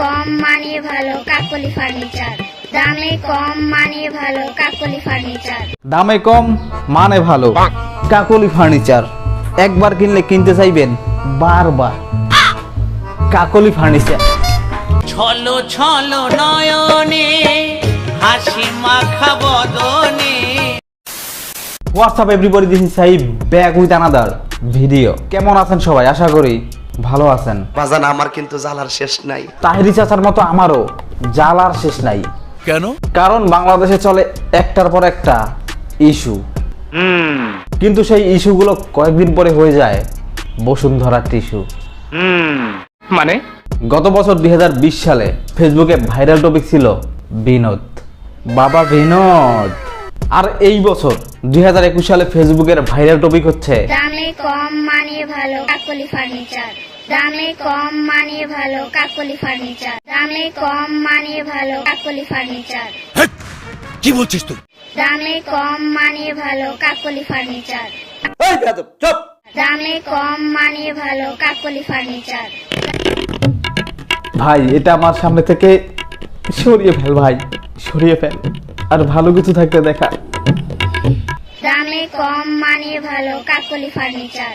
কম মানে ভালো কাকলি ফার্নিচার। দামে কম মানে ভালো কাকলি ফার্নিচার। দামে কম মানে ভালো কাকলি ফার্নিচার। একবার কিনলে কিনতে চাইবেন বারবার। কাকলি ফার্নিচার। ছলো ছলো নয়নে হাসি মাখা বদনে। What's up everybody, this is Saib back with another video. কেমন আছেন সবাই? আশা করি ভালো আছেন। বাজান আমার কিন্তু জ্বালার শেষ নাই। তাহিরি চাচার মতো আমারও জ্বালার শেষ নাই। কেন? কারণ বাংলাদেশে চলে একটার পর একটা ইস্যু, কিন্তু সেই ইস্যুগুলো কয়েকদিন পরে হয়ে যায় বসুন্ধরা টিস্যু। মানে গত বছর 2020 সালে ফেসবুকে ভাইরাল টপিক ছিল বিনোদ, বাবা বিনোদ। আর এই বছর 2021 সালে ফেসবুকের ভাইরাল টপিক হচ্ছে দামে কম মানে ভালো কাকলি ফার্নিচার। দামে কম মানে ভালো কাকলি ফার্নিচার। দামে কম মানে ভালো কাকলি ফার্নিচার। কি বলছিস তুই? দামে কম মানে ভালো কাকলি ফার্নিচার। এই বেয়াদব, চুপ। দামে কম মানে ভালো কাকলি ফার্নিচার। ভাই এটা আমার সামনে থেকে সরিয়ে ফেল ভাই, সরিয়ে ফেল। আর ভালো কিছু থাকতে দেখা। দামে কম মানে ভালো কাকলি ফার্নিচার।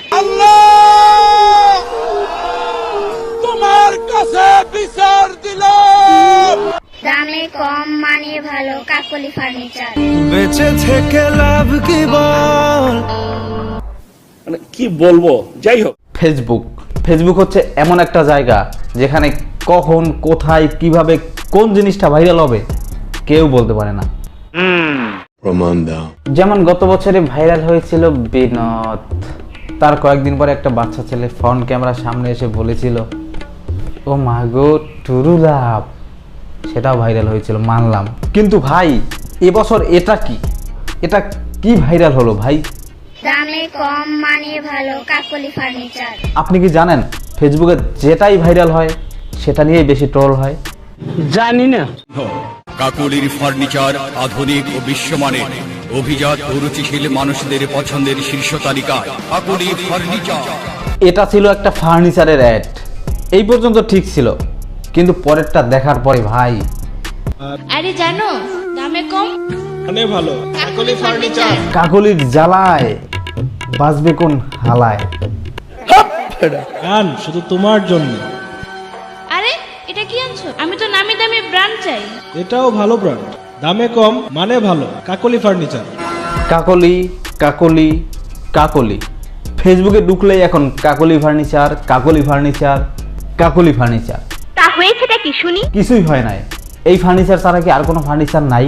তোমার কাছে বিচার দিলাম। দামে কম মানে ভালো কাকলি ফার্নিচার। বেঁচে থেকে লাভ কি বল? মানে কি বলবো, যাই হোক। ফেসবুক হচ্ছে এমন একটা জায়গা যেখানে কখন, কোথায়, কিভাবে, কোন জিনিসটা ভাইরাল হবে কেউ বলতে পারে না। প্রমাণ দাও। যেমন গত বছরে ভাইরাল হয়েছিল বিনোদ। তার কয়েকদিন পরে একটা বাচ্চা ছেলে ফ্রন্ট ক্যামেরার সামনে এসে বলেছিল ও মা গো টুরু লাভ। সেটাও ভাইরাল হয়েছিল, মানলাম। কিন্তু ভাই এবছর এটা কি ভাইরাল হলো ভাই? দামে কম মানে ভালো কাকলি ফার্নিচার। আপনি কি জানেন ফেসবুকে যেটাই ভাইরাল হয় সেটা নিয়েই বেশি ট্রোল হয়? জানি না। কাকলির ফার্নিচার আধুনিক ও বিশ্বমানের, অভিজাত ও রুচিশীল মানুষদের পছন্দের শীর্ষ তালিকায় কাকলি ফার্নিচার। এটা ছিল একটা ফার্নিচারের অ্যাড। এই পর্যন্ত ঠিক ছিল, কিন্তু পরেরটা দেখার পরে ভাই আরে জানো দামে কম মানে ভালো কাকলি ফার্নিচার। কাকলির জ্বালায় বাঁচবে কোন হালায়। গান শুধু তোমার জন্য। আরে এটা কি আনছো? আমি তো নামি দামি ব্র্যান্ড চাই। এটাও ভালো ব্র্যান্ড, দামে কম মানে ভালো কাকলি ফার্নিচার। কাকলি কাকলি কাকলি। ফেসবুকে ঢুকলেই এখন কাকলি ফার্নিচার, কাকলি ফার্নিচার, কাকলি ফার্নিচার। তা হয়েছেটা কি শুনি? কিছুই হয় নাই। এই ফার্নিচার ছাড়া কি আর কোনো ফার্নিচার নাই?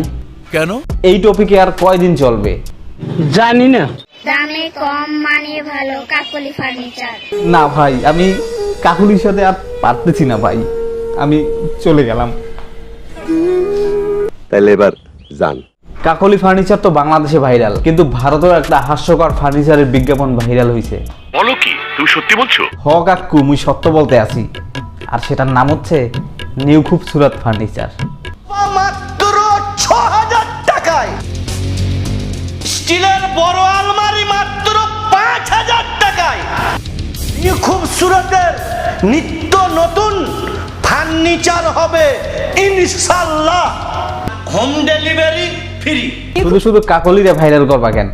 কেন? এই টপিকে আর কয়দিন চলবে জানি না। দামে কম মানে ভালো কাকলি ফার্নিচার। না ভাই, আমি কাকুলির সাথে আর পারতেছি না ভাই, আমি চলে গেলাম। তাহলে এবার যান। কাকলি ফার্নিচার তো বাংলাদেশে ভাইরাল, কিন্তু ভারতেও একটা হাস্যকর ফার্নিচারের বিজ্ঞাপন ভাইরাল হয়েছে। বলো কি, তুমি সত্যি বলছো? হ কাকু, মুই সত্য বলতে আছি। আর সেটার নাম হচ্ছে নিউ খুবসুরত ফার্নিচার। মাত্র ৬০০০ টাকায় স্টিলের বড় আলমারি মাত্র ৫০০০ টাকায়। খুব সুরতের নিত্য নতুন ফার্নিচার হবে ইনশাআল্লাহ। Home delivery free. শুধু কাকলিরে ভাইরাল করবা কেন,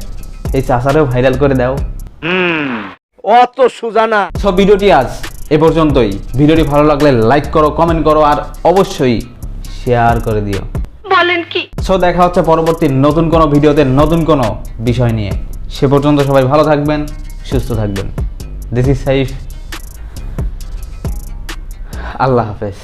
এই চাচারেও ভাইরাল করে দাও। অত সুজানা। সব ভিডিওটি আজ এ পর্যন্তই। ভিডিওটি ভালো লাগলে লাইক করো, কমেন্ট করো, আর অবশ্যই শেয়ার করে দিও। বলেন কি? সো দেখা হচ্ছে পরবর্তী নতুন কোনো ভিডিওতে নতুন কোনো বিষয় নিয়ে। সে পর্যন্ত সবাই ভালো থাকবেন, সুস্থ থাকবেন। This is Saif. আল্লাহ হাফেজ।